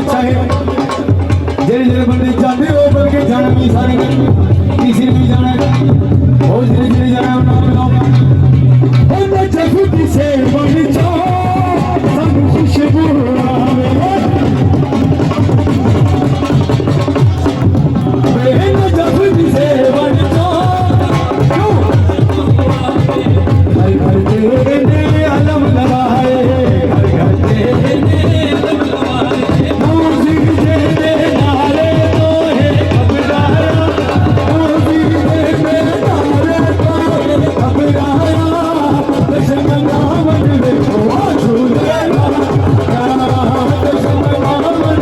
बादशाह है जेरे जेरे बंदे जाते हो बल्कि जाना भी सारे किसी ने भी जाना है और जेरे जेरे जाना है नाम बताओ मैं जब किसे बन जाओ सब खुशबू आवे मैं जब किसे बन जाओ घर घर तेरे अलम लगाए घर घर तेरे अलम लगाए म्यूजिक तेरे नारे तो है घबराया म्यूजिक तेरे नारे तो है घबराया दर्शन नामन देखो झूलेगा दर्शन नामन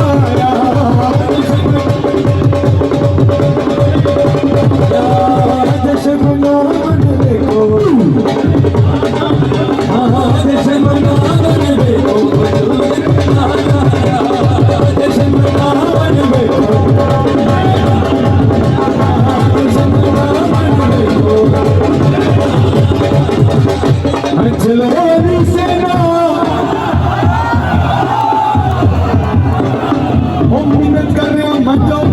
आया दर्शन नामन देखो दर्शन नामन देखो दर्शन नामन देखो चलवानी सेना हम मिन्नत कर रहे हैं मत जाओ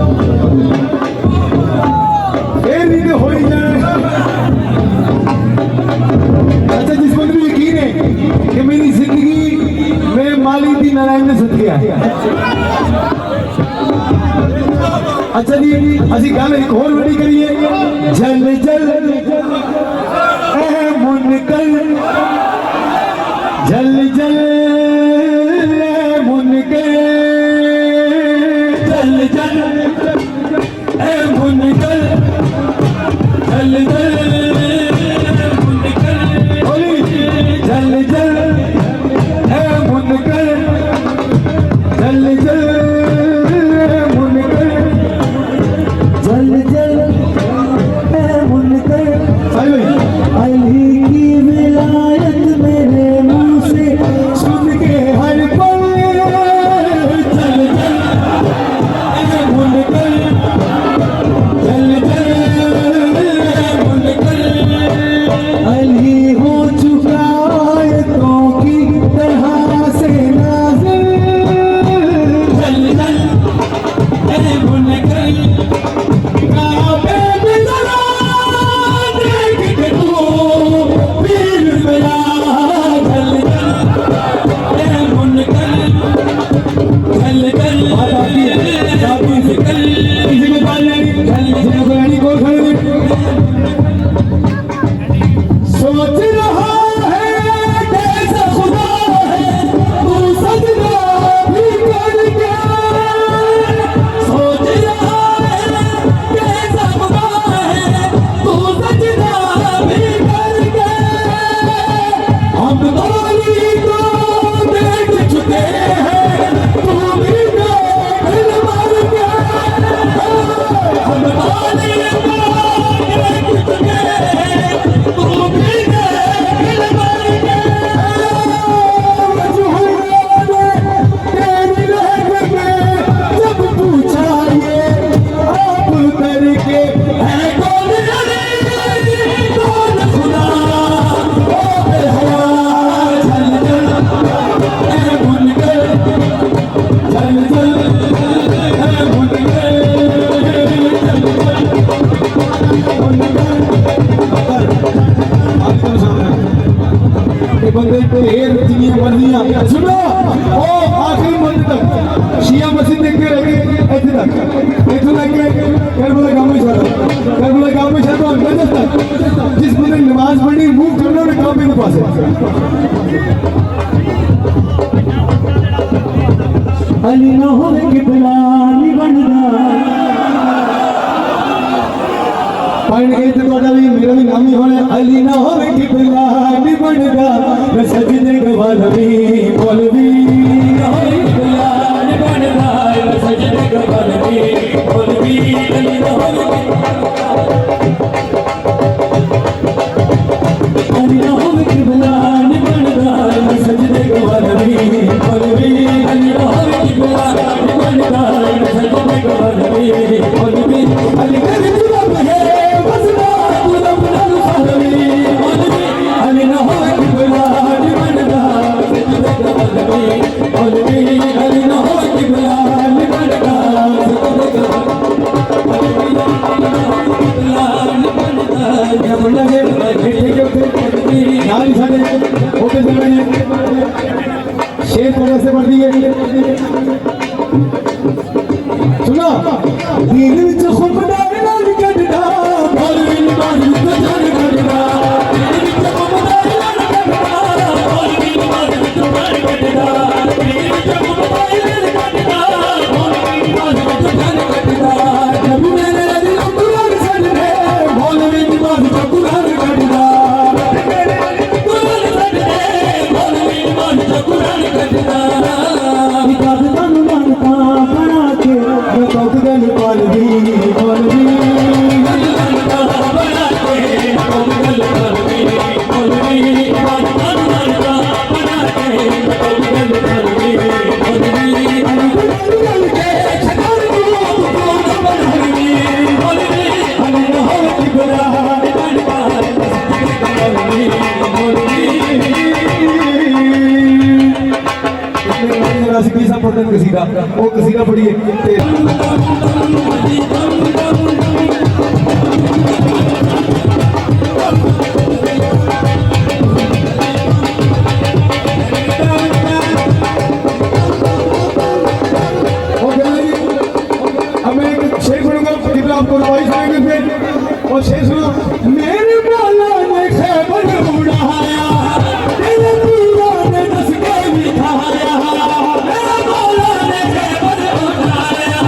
फिर नहीं हो ही जाएगा। अच्छा जिसको भी यकीन है कि मेरी जिंदगी में मालिक दी नारायण ने सुन किया है अच्छा जी असी गल एक और बड़ी करिए जल जल मुनकर जल जल मुनकर जल जल मुनकर जल जल मुनकर जल जल मुनकर जल जल मुनकर जल जल मुनकर अली की विलायत मेरे मुंह से सुन के हर पल जल जल मुनकर जल जल मुनकर अली हो चुका आयतों की तरह से नाज़िल जल जल मुनकर काबे में जरा देख के तू पीर मेरा जल जल मुनकर जल जल किसी को बाल नहीं को खड़े सोच रहा है कैसा खुदा है तू सजदा भी करके सोच रहा है कैसा खुदा है तू सजदा भी करके हम दोनों को देख चुके हैं तू भी दिल मार के हम दोनों को देख चुके हैं तू भी दिल मार के तेरी रहमत में जब पूछा ये आप करके है कौन कौन खुदा ओ बेहया जल जल मुनकर जल जल मुनकर बंदे ढेर जिन्नी मर्जियां सुनो ओ आखिरी मंजिल तक शिया मस्जिद देख के रहे ऐसे तक इथों लगे करबला गांव में चला नजर तक जिस बंदे नमाज पढ़ी मुंह करना ने काम के पास अली न होवे कि बुलानी बनदा पाइन गए तो भी मेरा भी नाम ही होने अली ना होवे कि बुलानी बनदा मैं सजदे गवालवी बोलवी होवे बुलानी बनदा मैं सजदे गवालवी बोलवी अली ना होवे अली ना होवे कि बुलानी बनदा मैं सजदे गवालवी बोलवी अली ना होवे कि बुलानी बनदा मैं सजदे गवालवी बोलवी अली कर जुदा है बसना तुम नल खलवी बोलवी अली ना होवे कि बुलानी बनदा मैं सजदे गवालवी शेर थोड़े से पढ़ दिए सुनो दीन विच खुमदार नाल कटदा मौलवी नमाज विच जान कटदा दीन विच खुमदार नाल कटदा मौलवी नमाज विच जान कटदा दीन विच खुमदार नाल कटदा मौलवी नमाज विच जान कटदा नबी मेरे अली कुरान सजदे मौलवी नमाज विच कुरान कटदा नबी मेरे अली कुरान सजदे मौलवी नमाज विच कुरान कटदा निकाद तन मानता बना के रखौत गल पालवी मौलवी मानता बना के रखौत गल पालवी मौलवी मानता बना के रखौत गल पालवी मौलवी अली गल के छकार को बनावी मौलवी अली हो किबरा बनवा मौलवी मौलवी रासिकी सा पढ़ते कसीदा वो कसीदा पढ़िए अब मैं एक शेर सुनूंगा फिर आपको रवाई सुनेंगे फिर और शेर सुनो मेरे मौला ने खैबर उड़ाया तेरे पीरा ने दस के बिठाया मेरे मौला ने खैबर उड़ाया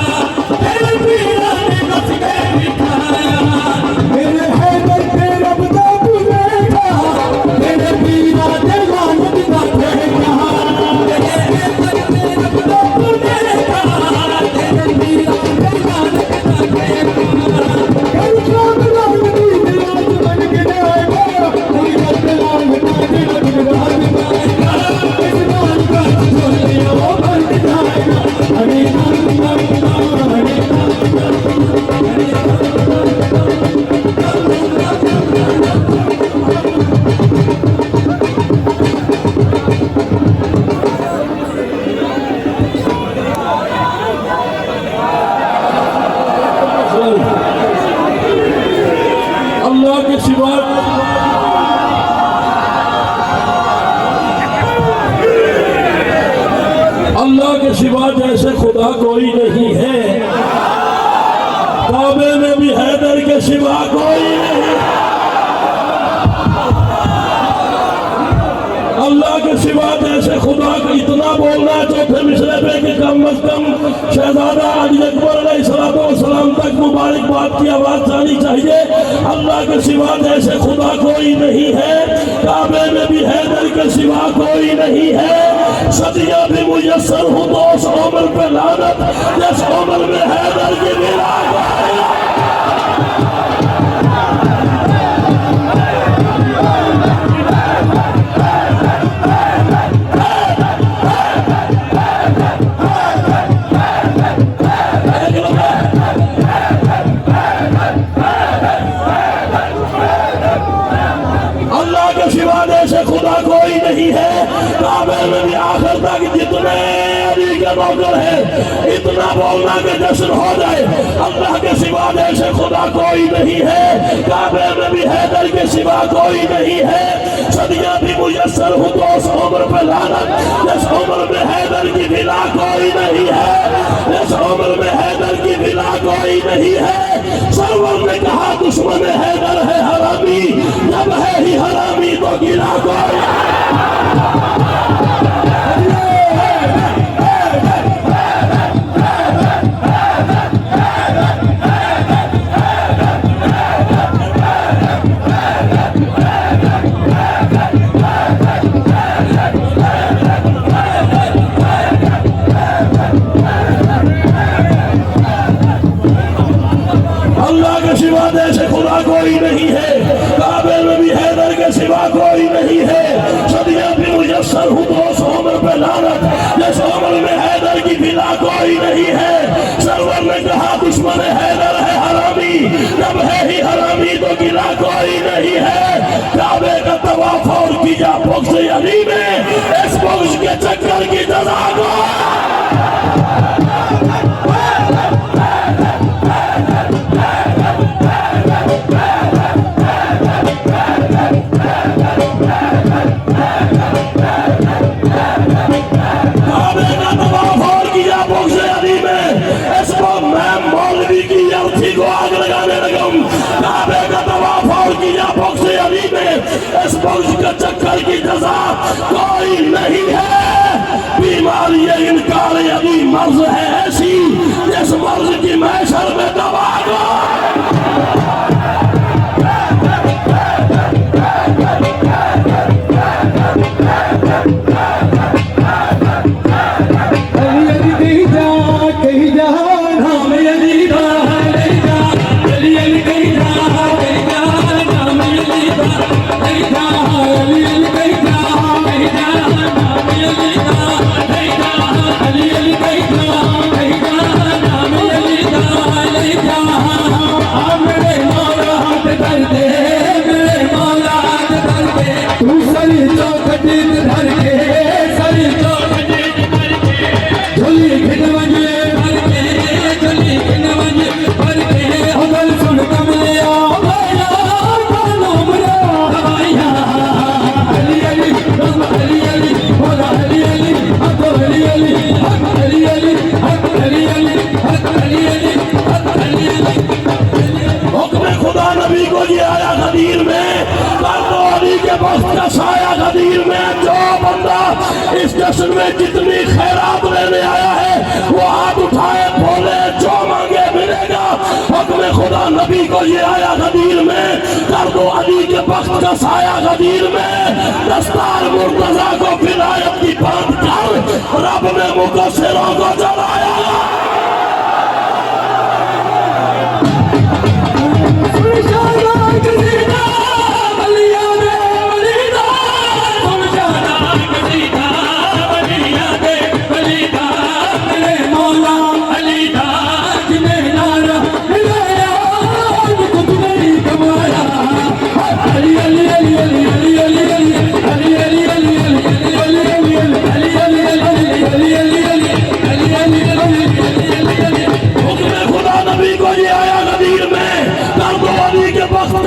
तेरे पीरा ने दस के बिठाया मेरे हैदर पे रब दा बुलेगा तेरे पीरा ने लानत दा ठेका तेरे हैदर पे रब दा बुलेगा तेरे पीरा ने लानत दा ठेका कल शाम रात दी रात बन के आएगा कोई रात लाल काटे लग रात आएगा इस बात का छोड़िए वो बन जाएगा अरे अल्लाह के सिवा अल्लाह के सिवा जैसे खुदा कोई नहीं है काबे में भी हैदर के सिवा कोई नहीं अल्लाह के सिवा जैसे खुदा का इतना बोलना चौथे मिसरे पे कि कम अज कम शहजादा अली अकबर अलैहिस्सलाम तक मुबारकबाद की आवाज जानी चाहिए अल्लाह के सिवा जैसे खुदा कोई नहीं है काबे में भी हैदर के सिवा कोई नहीं है सदियां भी मुयस्सर हो तो उस उम्र पे लानत जिस उम्र में हैदर की मिलाद अल्लाह के सिवा जैसे खुदा कोई नहीं है काबे में भी आखिर तक जितने अली के नौकर है इतना बोलना के जश्न हो जाए अल्लाह के सिवा जैसे खुदा कोई नहीं है काबे में भी हैदर के सिवा कोई नहीं है सदियां भी मुयस्सर हो तो उस उम्र पे लानत जिस उम्र में हैदर की बिला कोई नहीं है जिस उम्र में हैदर की बिला कोई नहीं है सरवर ने कहा दुश्मन हैदर है हरामी जब है ही हरामी तो गिला कोई अल्लाह के सिवा जैसे खुदा कोई नहीं है काबे में भी हैदर के सिवा कोई नहीं है सदियां भी मुयस्सर हूँ तो उस उम्र पे लानत जिस उम्र में हैदर की बिला कोई नहीं है सरवर ने कहा दुश्मन हैदर है हरामी जब है ही हरामी तो गिला कोई नहीं है काबे का तवाफ और किया बख्श अली में इस बख्श के चक्कर की जजा को जजा कोई नहीं है। बीमारी इनकार अभी मर्ज है ऐसी जिस मर्ज की महशर में दवा दो। इस जश्न में जितनी खैरात लेने आया है वो हाथ उठाए बोले जो मांगे मिलेगा। हुक्म खुदा नबी को ये आया गदीर में कर दो अली के वक्त का साया गदीर में। दस्तार मुर्तजा को विलायत की बात कर रब ने मुकस्सिरों को जलाया।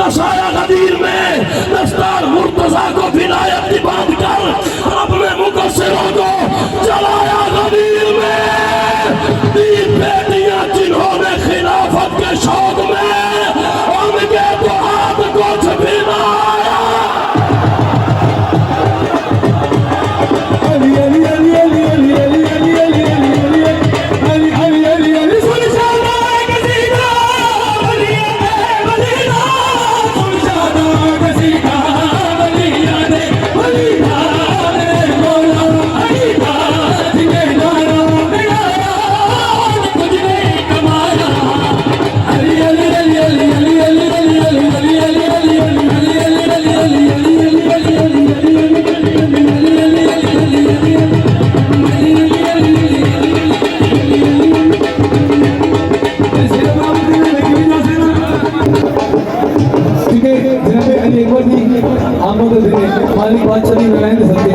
साया गदीर में दस्तार मुर्तजा को विलायत की बात कर अपने मुकस्सिरों को जलाया गदीर में। तीन बेटियां जिन्होंने खिलाफत के शौक में उनके तो हाथ कुछ भी ना आया। अली अली अली अली अली अली अली अली अली अली अली अली अली सुनशाना गदीरा बलिया बलिया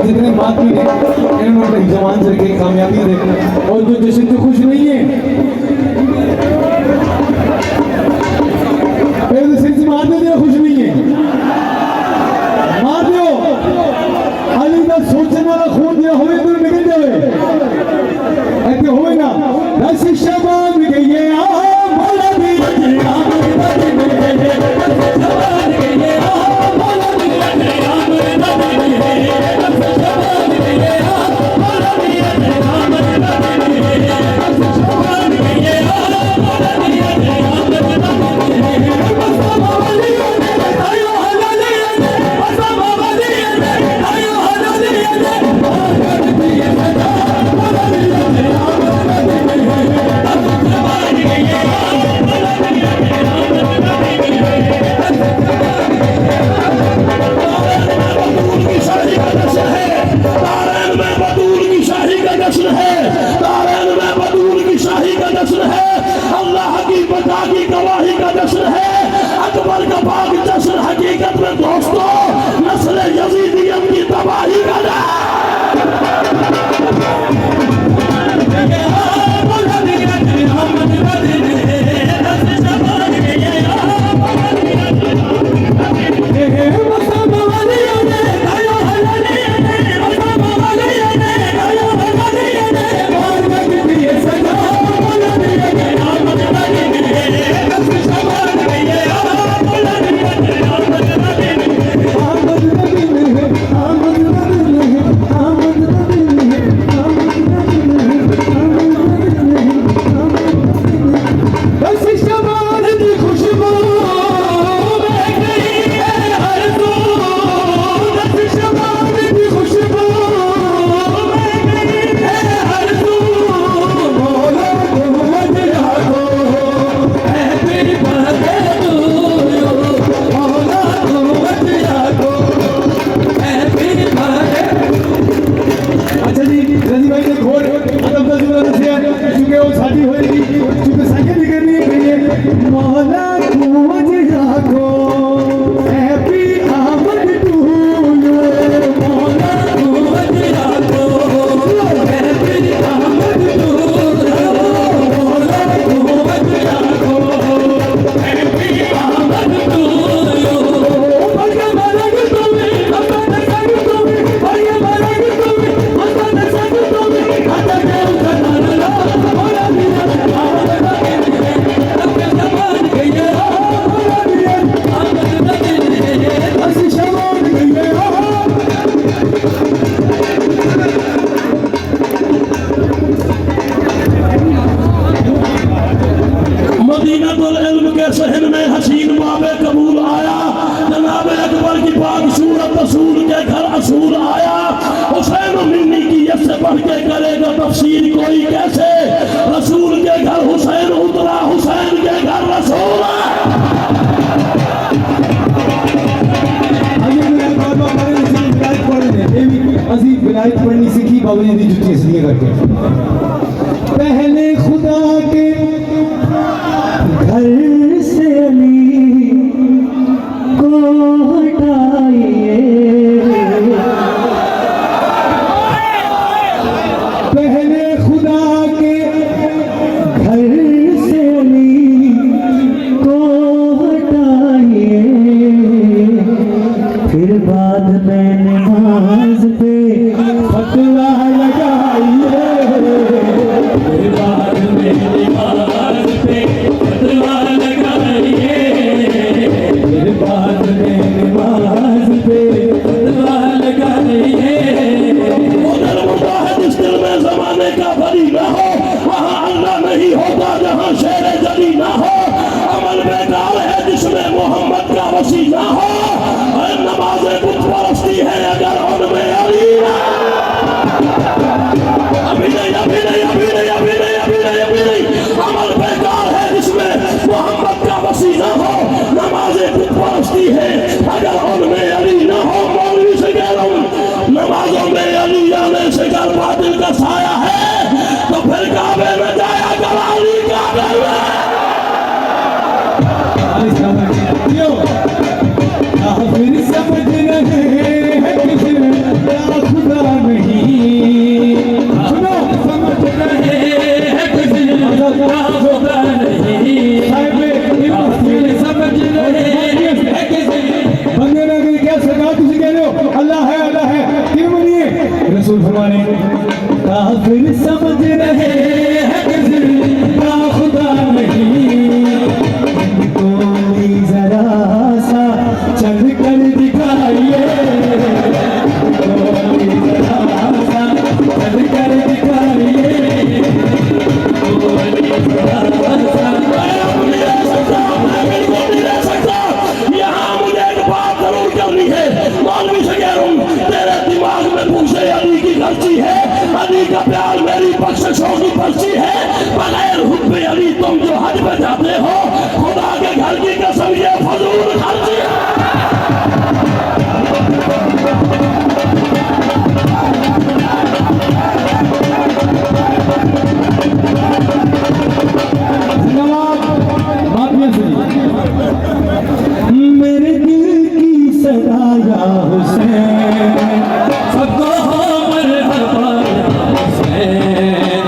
जितने बात भी है जवान से कामयाबी दे और जो जश्न से खुश नहीं है सिर्फ मारने दिया खुश नहीं है मार दो अली का सोचने वाला खून दिया हुए तो निकल जाए ऐसे होए ना दस शबान गई है से बढ़ के करेगा तफसीर कोई कैसे। रसूल के घर हुसैन उतरा, हुसैन के घर रसूल अजी विलायत पढ़नी सीखी बाबा जी की जुत्ती इसलिए करके पहले खुदा के घर से अली को हटाइए, पहले खुदा के घर से अली को हटाइए, फिर बाद में नमाज पे फतवा लगाइए, फिर बाद में नमाज पे फतवा लगाइए, फिर बाद में नमाज पे फतवा लगाइए। उधर मुद्दा है जिस दिल में जमाने का बरी ना हो, वहाँ अल्लाह नहीं होता जहाँ शेर जली ना हो। अमल बेकार है जिसमें मोहम्मद का वसी ना हो, और नमाज बुत परस्ती है अगर उनमें अली ना। अभी नहीं, अभी नहीं, अभी नहीं, अभी नहीं, अभी नहीं, अभी नहीं। अमल बेकार है जिसमें मोहम्मद का वसी ना हो, नमाज बुत परस्ती है अगर उनमें अली ना हो। मौलवी से कह रहा हूँ, नमाजों में अली आने से घर बातिल का साया है, तो फिर काबे में जाया कर अली काबे में। फिर समझ रहे हैं कि फिर खुदा नहीं, सुनो समझ रहे हैं कि फिर खुदा नहीं, फिर समझ रहे हैं कि बंदे ना कहीं क्या सरकार तुझे कह रहे हो अल्लाह है क्यों बनिए। रसूल फरमाने काफिर समझ रहे हैं कि फिर खुदा नहीं, कोई जरा सा चल कर दिखाइए, कोई जरा सा चल कर दिखाइए, कोई जरा सा। मैं बिल्कुल नहीं रह सकता। यहाँ मुझे एक बात जरूर करनी है। मौलवी से कह रहा हूँ, तेरे दिमाग में पूछे अली की गर्ची है, अली का प्यार मेरी बख्शिशों की पर्ची है। बगैर हुब्बे अली तुम जो हज पे जाते हो, खुदा के घर की कसम ये फजूल खर्ची है। मेरे दिल की सदाया हुसैन, सबको मरहबा हुसैन,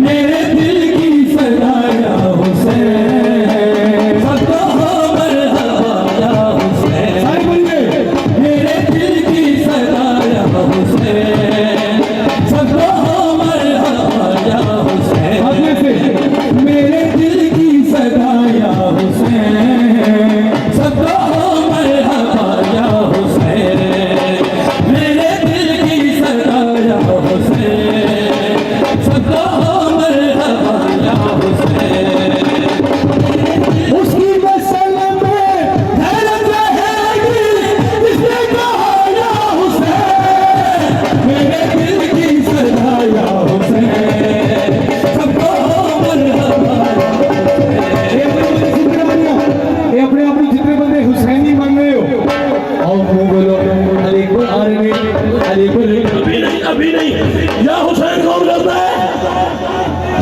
मेरे दिल की सदाया हुसैन, सबको मरहबा हुसैन, मेरे दिल की सदाया हुसैन, सबको मरहबा हुसैन, मेरे दिल की सदाया हुसैन, सबको मरहबा या हुसैन, मेरे दिल की सदाया हुसैन, सबको मरहबा या हुसैन। उसकी मसल में हैरत रहेगी जिसने कहा या हुसैन, मेरे दिल की सदाया हुसैन, सबको मरहबा या ये अपने आप में जितने बंदे हुसैनी बन रहे हो और वो बोलो अलीपुर अलीपुर अभी नहीं। या हुसैन कौन करता है?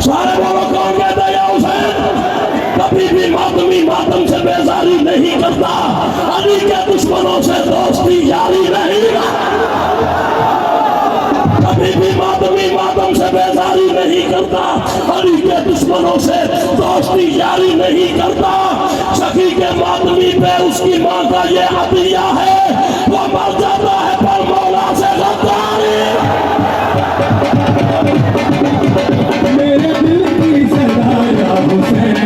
सारे बोलो कौन कहता है या हुसैन? कभी भी मातमी मातम से बेजारी नहीं करता, अली के दुश्मनों से दोस्ती यारी नहीं करता। कभी भी मातमी मातम से बेजारी नहीं करता, अली के दुश्मनों से दोस्ती यारी नहीं करता। सखी के मातमी पे उसकी माँ का ये अतिया है, वो मर जाता है पर मौला से गद्दारी। मेरे दिल की सदाया हुसैन,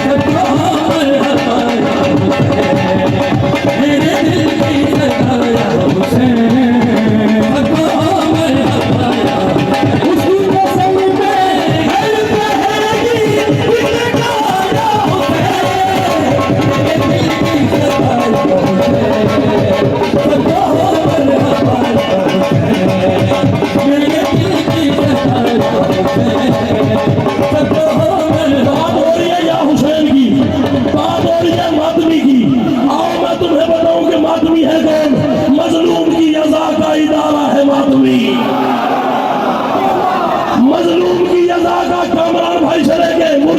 सबको मरहबा या हुसैन, मेरे दिल की सदाया हुसैन, सबको मरहबा या हुसैन। उसकी कसम में हैरत रहेगी जिसने कहा या हुसैन, मेरे दिल की सदाया हुसैन,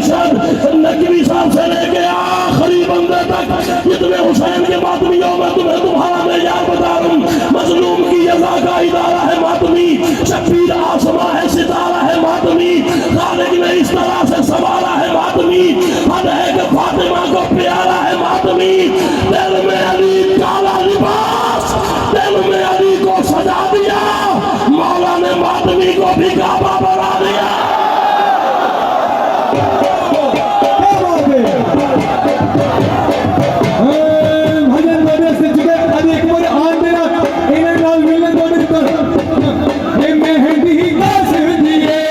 अरशद नकवी साहब से लेके आखिरी बंदे तक जितने हुसैन के मातमियों में तुम्हें तुम्हारा मेयार बता रहा हूँ। मजलूम की यज़ा का इदारा है मातमी, शब्बीर आसमां है सितारा है मातमी, खालिक ने इस तरह से संवारा है मातमी, हद है कि फातिमा को प्यारा है मातमी। दिल में अली काला लिबास, दिल में अली को सजा दिया, मौला ने मातमी को भी काबा बना दिया। भजन बजे से जुड़े अरे एक बार आन देना इन्हें नाल मिलने दो मित्र ये मेहंदी कासिम दी है,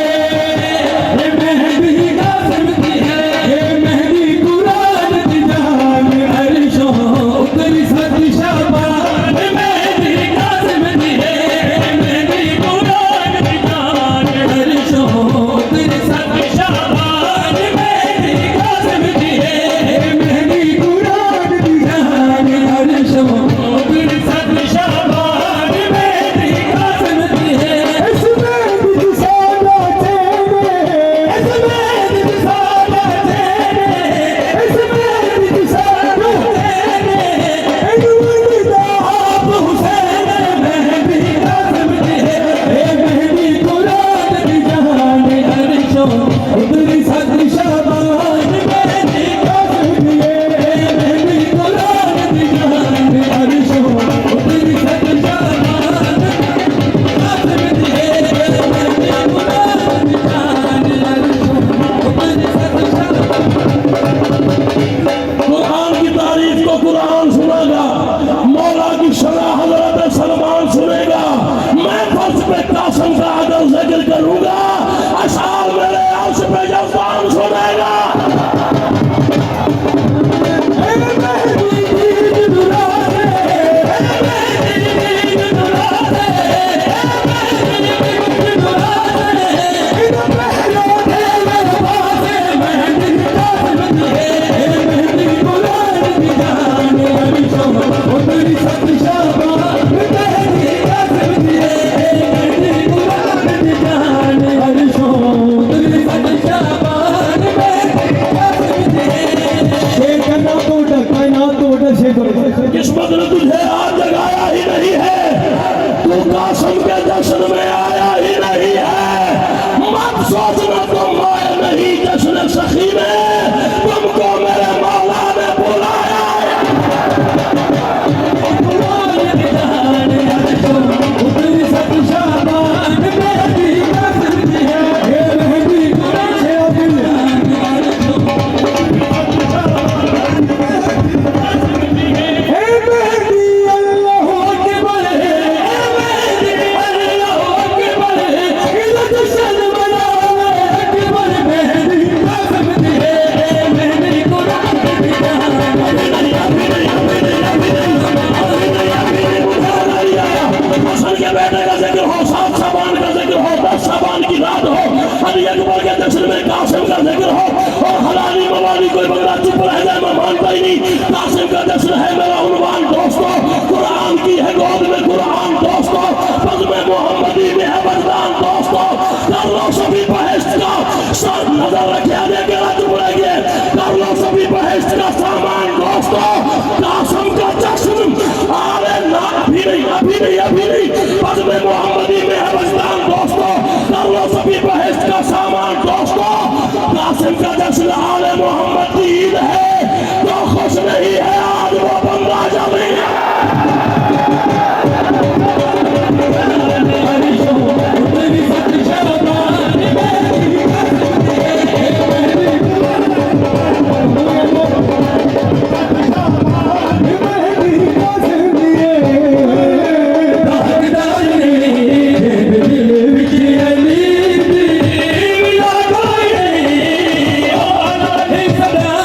ये मेहंदी कासिम दी है, ये मेहंदी कुरान दी जान अरशों उतरी सती शाबान, ये मेहंदी कासिम दी है, ये मेहंदी कुरान दी जान अरशों उतरी सती शाबान, ये मेहंदी कासिम दी है, ये मेहंदी कुरान दी जान अरशों उतरी सती शाबान, ये मेहंदी कासिम दी है। इस मेहंदी की सादा तेरे, इस मेहंदी की सादा तेरे, इस मेहंदी की सादा तेरे, इन मुर्दा आप हुसैन मेहंदी कासिम दी है, ये मेहंदी कुरान दी जान अरशों उतरी सती शाबान, मेहंदी कासिम दी है, ये मेहंदी कुरान दी जान अरशों उतरी सती शाबान, कासिम दी है, ये मेहंदी कुरान दी जान अरशों उतरी सती शाबान। कुरान की तारीफ को कुरान सुनेगा, मौला की शरह हजरत सलमान सुनेगा। मैं फर्श पे कासिम का अगर जिक्र करूंगा, अशार मेरे अर्श पे जज़बान सुनेगा। किस्मत ने तुझे आज जगाया ही नहीं है, तू कासिम के जश्न में आया ही नहीं है। मत सोचना तुम आए नहीं जश्न सखी में, तुमको मेरे मौला ने बुलाया है। उतरी सती शाबान, मेहंदी कासिम दी है, ये मेहंदी कुरान है हसन के बेटे का जिक्र हो, 7 शाबान का जिक्र हो, 10 शाबान की रात हो, अली अकबर के जश्न में कासिम का जिक्र हो, और हलाली मवाली कोई बंदा चुप रह जाए मैं मानता ही नहीं। कासिम का जश्न है मेरा उन्वान दोस्तों, कुरान की है गोद में कुरान दोस्तों, बज़्म मोहम्मदी में है बलिदान दोस्तों। कर लो सभी बहश्त का सर नजर रखे आने के बाद चुप रह गए, कर लो सभी बहश्त का सामान दोस्तों। कासिम का जश्न अरे ना अभी नहीं, अभी नहीं, अभी नहीं, बज़्म मोहम्मदी में है बलिदान दोस्तों। कर लो सभी बहश्त का सामान दोस्तों। कासिम का जश्न आले मोहम्मद की ईद है, तो खुश नहीं है आज वो बंदा जमी है। उतरी सती शाबान, मेहंदी कासिम दी है, ये मेहंदी मेहंदी कासिम दी है। दागदार ने दिल विच अली दी मिला कोई नहीं, ओ अल्लाह सदा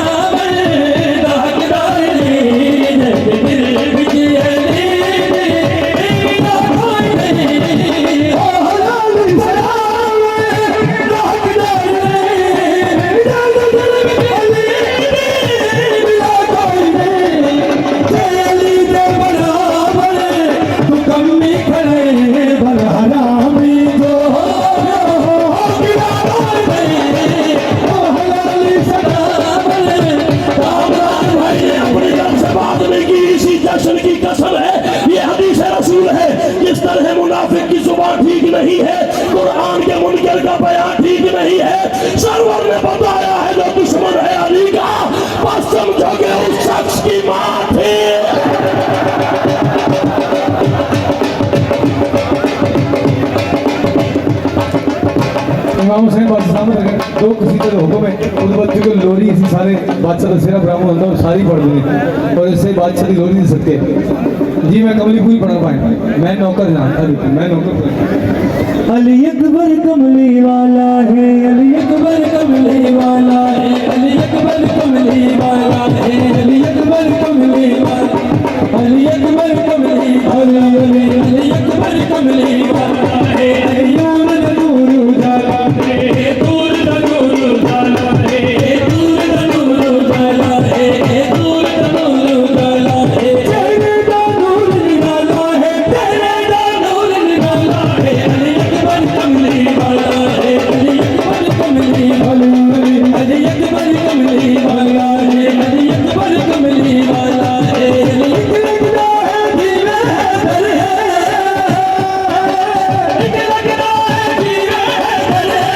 कुरान के मुनकर का बयान ठीक नहीं है, सरवर ने बताया है जो दुश्मन है अली का, बस समझोगे उस शख्स की मां थी। इमाम हुसैन बादशाह में दो कसीदे तो हुक्म है, उस बच्चे को लोरी इसी सारे बादशाह दसेरा ब्राह्मण होता और सारी पढ़ देनी और इससे बादशाह की लोरी नहीं सकते जी। मैं कमली पूरी पढ़ा पाए, मैं नौकर जानता, मैं नौकर। अली अकबर कमली वाला है, अली अकबर कमली वाला है, अली अकबर कमली वाला है, अली अकबर कमली वाला, अली अकबर कमली, अली अली अली अकबर कमली वाला है। दूर दूर उजाला है, दूर दूर उजाला है, दूर दूर उजाला है, दूर दूर उजाला है, तेरे दा नूर निराला है, तेरे दा नूर निराला है। अली अकबर कमली वाला है, अली अकबर कमली वाला, अली अकबर कमली वाला है, अली अकबर कमली वाला है। लगता है दिल हैदर है, लगता है दिल हैदर है,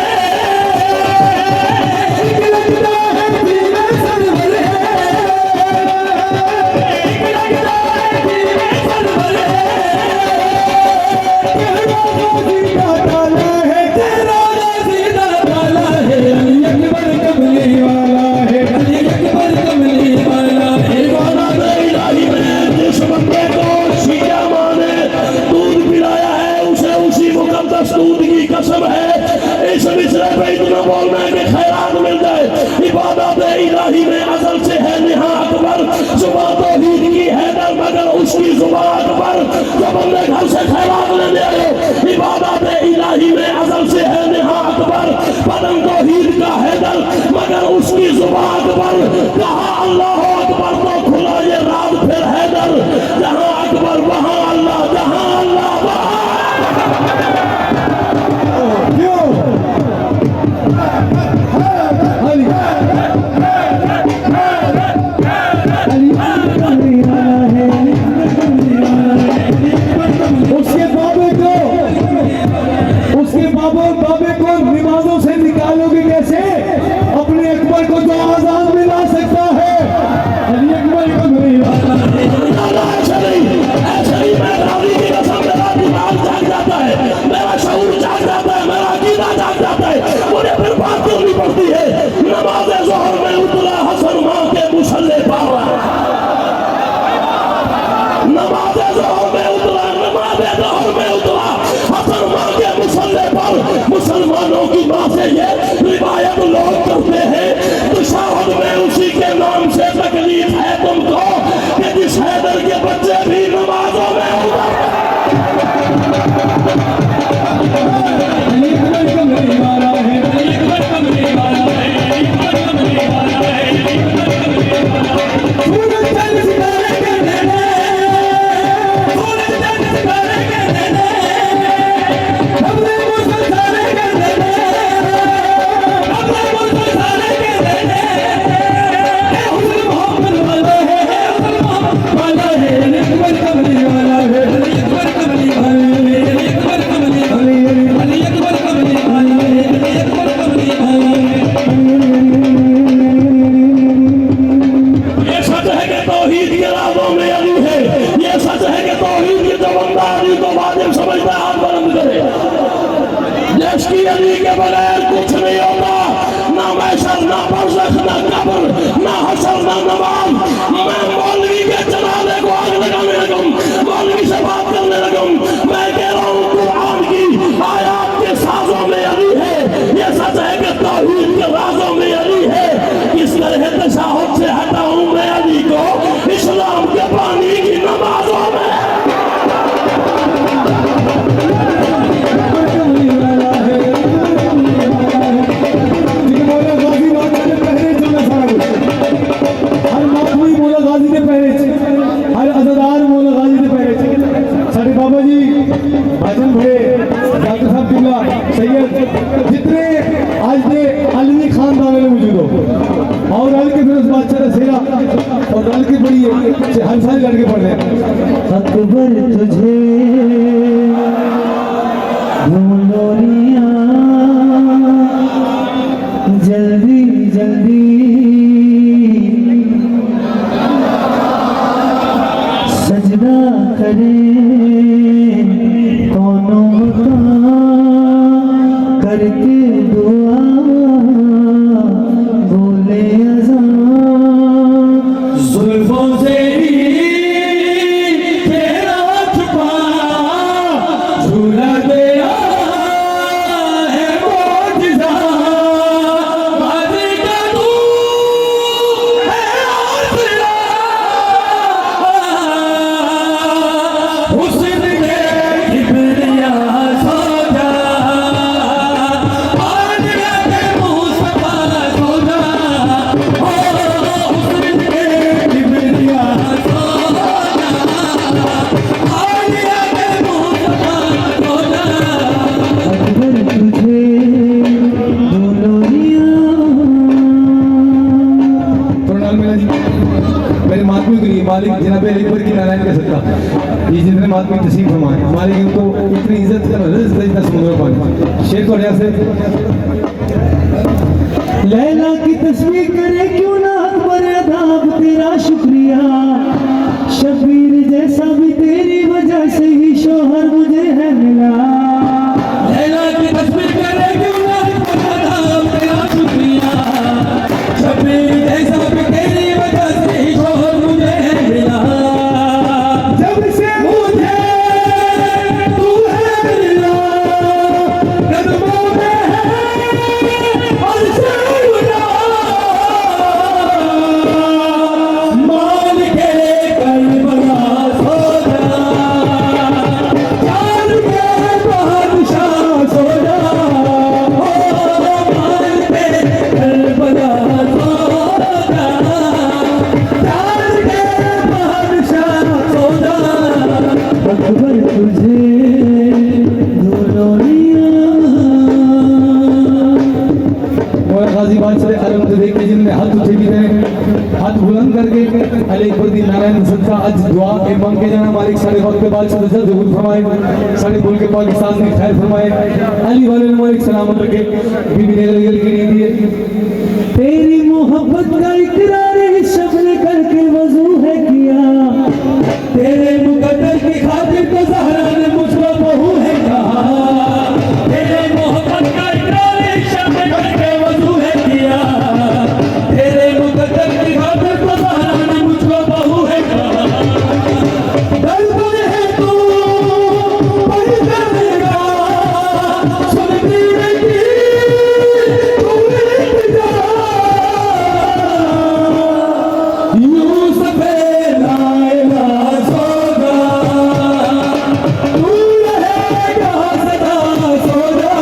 लगता है दिल सरवर है, लगता है दिल सरवर है। तेरा सीधा ताला है, अली अकबर कमली वाला है, अली अकबर कमली वाला है। इबादत इलाही में जिस बंदे को शिया माँ ने दूध पिलाया है, उसे उसी मुकद्दस दूध की कसम है इस मिसरे पे इतना बोलना है कि खैरात मिल जाए। इबादत इलाही में असल से है नेहा अकबर, जुबान तौहीद की हैदर, मगर उसकी जुबान अकबर जो बंदे घर से खैरात लेने आए। इबादत इलाही में असल से है नेहा अकबर, बदन तौहीद का हैदर, मगर उसकी जुबान अकबर। कहा अल्लाह अकबर तो खुला ये राज फिर हैदर, जहां अकबर वहां अल्लाह, जहां अल्लाह वहां। क्यों अली अली कमली वाला है, उसके बाबे को नमाजों से निकालोगे कैसे? अपने अकबर को तो आजाद में ला सकता है। अली अकबर कमली वाला है। ऐसे ही मैं रावी की कसम, मेरा दिमाग जाग जाता है, मेरा शऊर जाग जाता है, मेरा अकीदा जाग जाता है, मुझे फिर बात करनी पड़ती है। नमाज ज़ोहर में उतरा हसन माँ के मुसल्ले पर, नमाज ज़ोहर में उतरा, नमाज ज़ोहर में उतरा हसन माँ के मुसल्ले पर। मुसलमानों की माँ से ये रिवायत लोग करते हैं, तशहहुद में उसी के नाम से तकलीफ है तुमको कि जिस हैदर के बच्चे भी नमाजों में अली अकबर कमली वाला है, अली अकबर कमली वाला है, अली अकबर कमली वाला है, अली अकबर कमली वाला है। सूरज चंद सितारे करने दे, सूरज चंद सितारे करने दे, अपने मुझको सारे करने दे, अपने मुझको सारे करने दे। हुस्न मोहब्बत वाला है, हुस्न मोहब्बत वाला है, अली अकबर कमली वाला है, अली अकबर कमली वाला है, अली अकबर कमली वाला है, अली अकबर कमली वाला है, अली अकबर कमली वाला है। ये सच है कि तौहीद के राज़ों में अली है, ये सच है कि तौहीद के जो बंदा अली को वाजिब समझता है हाथ बुलंद करे। जिसकी अली के बगैर कुछ नहीं होता, ना महशर, ना बरज़ख, ना कब्र, ना हशर, ना नमाज। मैं मौलवी के जनाजे को आग लगाने लगूं, मौलवी से बात करने लगूं। मैं कह रहा हूँ कुरान की आयात के साजों में अली है, ये सच है कि तौहीद के राज़ों में अली है। किस तरह तशहहुद से हटाऊं मैं अली को इस्लाम के पानी की नमाजों में। कमली वाला है, मौला गाजी मौला ने पहले चला सारा कुछ, हर मातमी मौला गाजी ने पहले, हर अज़ादार मौला गाजी ने पहले। सारे बाबा जी भाजन भरे डॉक्टर साहब किबला सैयद जितने आज के अलवी खानदान में मौजूद हो और अल के फिर उस बादशाह सेरा और अल की बड़ी हर साल लड़के पढ़ रहे हैं। अकबर तुझे ढूंढो करके दुआ बोले अज़ान जुल्फों से तेरा छुपा झूला गया है मौजज़ा वादे का तू है आसरा हुस्न के किबरिया सौदा आलिया के मुस्तफा सौदा हुस्न के किबरिया सौदा आलिया के मुस्तफा सौदा अकबर तुझे मेरे मातमी के लिए मालिक जनाब अकबर की नारायण का सदका ये जितने मातमी तस्लीम फरमाए मालिक इनको इतनी इज्जत कर इतना समुद्र पानी शेर को से लैला की तस्वीर करे क्यों ना अकबर अदाब तेरा शुक्रिया शबीर जैसा भी तेरी वजह से ही शोहर मुझे है मिला लैला की तस्वीर करे क्यों ना अकबर अदाब तेरा शुक्रिया शबीर जैसा भी तेरी वजह से ही शोहर मुझे है मिला जब से मुझे तू है मिला कदमों में है और शर्मिला मान के करबला सोजा चांद के बादशाह सोजा मान के करबला सोजा चांद के बादशाह सोजा अकबर तुझे गाजी बादशाह आलम से देख के जिनने हाथ उठे भी थे हाथ बुलंद करके अली अकबर दी नारायण सदका आज दुआ के मांग के जाना मालिक सारे वक्त के बाद सदस्य जरूर फरमाए सारे मुल्क के पाकिस्तान में खैर फरमाए अली वाले ने मालिक सलामत रखे बीबी ने लगी की नींद दिए तेरी मोहब्बत का इकरार इस शब्द ने करके वजू है किया तेरे मुकद्दर की खातिर तो ज़हरा ने मुझको बहू है कहा तेरे मोहब्बत का इकरार इस शब्द ने करके वजू है किया तेरे मुकद्दर की खातिर तो ज़हरा ने मुझको बहू है कहा दर्द है तू बड़ी दर्देगा सुनती नहीं तू इंतजार यूसुफ लायला सोगा तू रहेगा सदा सोगा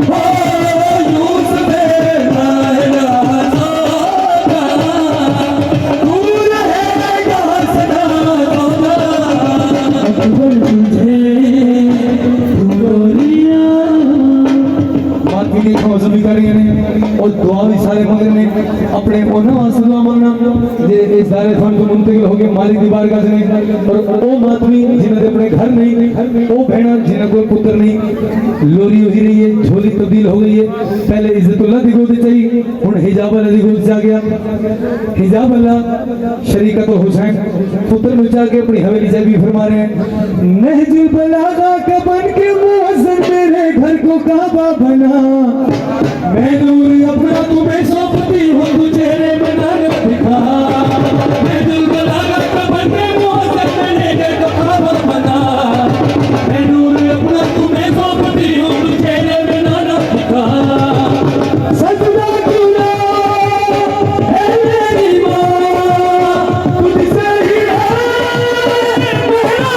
हो यूसुफ लायला सोगा तू रहेगा सदा सोगा अकबर तुझे गोरिया बात भी नहीं समझ भी कर रही है और दुआ भी सारे मंग ने अपने ओना असला मंगना जे इस दायरे फन को मुंतकिल हो गए मालिक दी बारगाह से और ओ मातमी जिन्हें अपने घर नहीं ओ बहना जिन्हें कोई पुत्र नहीं लोरी हो रही है झोली तब्दील हो गई है पहले इज्जतुल्लाह दी गोद चाहिए हुन हिजाब अल्लाह दी गोद जा गया हिजाब अल्लाह शरीकत हुसैन पुत्र मिल जाके अपनी हवेली से भी फरमा रहे हैं नहजुल बलागा का बन के मुअज्जन मेरे घर को काबा बना मैं नूर अपना तुम्हें सौंपती हूँ तू चेहरे में नर दिखा मैं दिल बलागा का बन के मुअज्जन मेरे घर को काबा बना मैं नूर अपना तुम्हें सौंपती हूँ तू चेहरे में नर दिखा सजदा तूने है मेरी माँ तुझसे ही है मेरा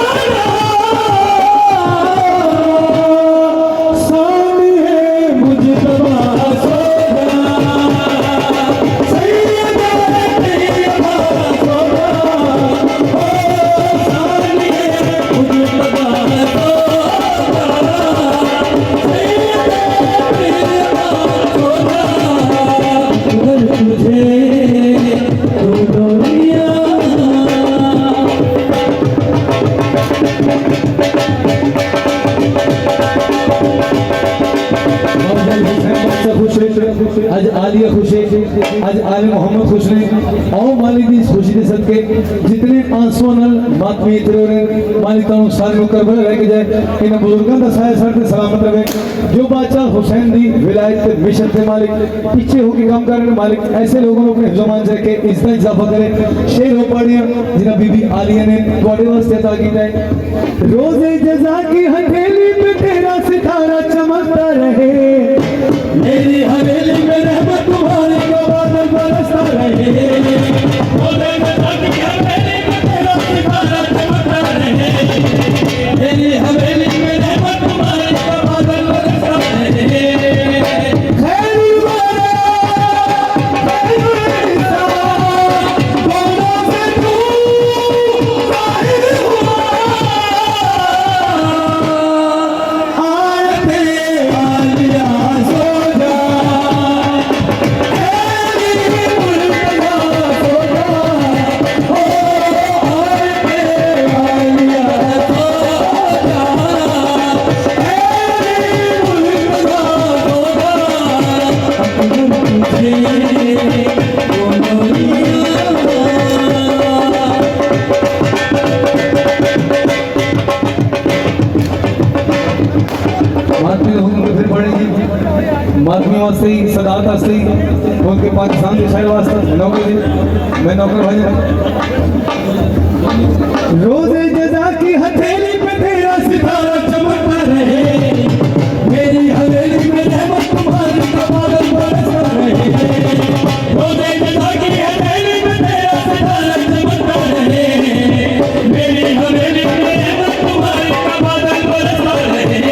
सामने है मुझे तबाह सोगा आज आलिया खुश है, आज आले मोहम्मद खुश ने। आओ मालिक दी खुशी दे सदके जितने आंसू नाल मातमी इतरे हो रहे मालिक ताऊ सारे नु करबला रह के जाए, इन बुजुर्गों दा साया सर ते सलामत रहे। जो बादशाह हुसैन दी विलायत ते मिशन ते मालिक पीछे होके काम कर रहे मालिक, ऐसे लोगों को अपने ज़मान से के इज्जत इजाफा करे। शेर हो पढ़िया जिना बीबी आलिया ने ਤੁਹਾਡੇ वास्ते अता कीता है। रोज़े जज़ा की हथेली पे तेरा सितारा चमकता रहे, मेरी हवेली में रहमत तुम्हारी का बादल बरसता रहे। रोज़े जज़ा की हथेली पे तेरा सितारा चमकता रहे, मेरी हवेली में रहमत तुम्हारी का बादल बरसता रहे। मातमी वास्ते ही सदात वास्ते ही उनके पाकिस्तान के शहर वास्ते नौकरी मैं नौकर भाई। रोज़े जज़ा की हथेली पे तेरा सितारा चमकता रहे, मेरी हवेली में रहमत तुम्हारी का बादल बरसता रहे। रोज़े जज़ा की हथेली पे तेरा सितारा चमकता रहे, मेरी हवेली में रहमत तुम्हारी का बादल बरसता रहे।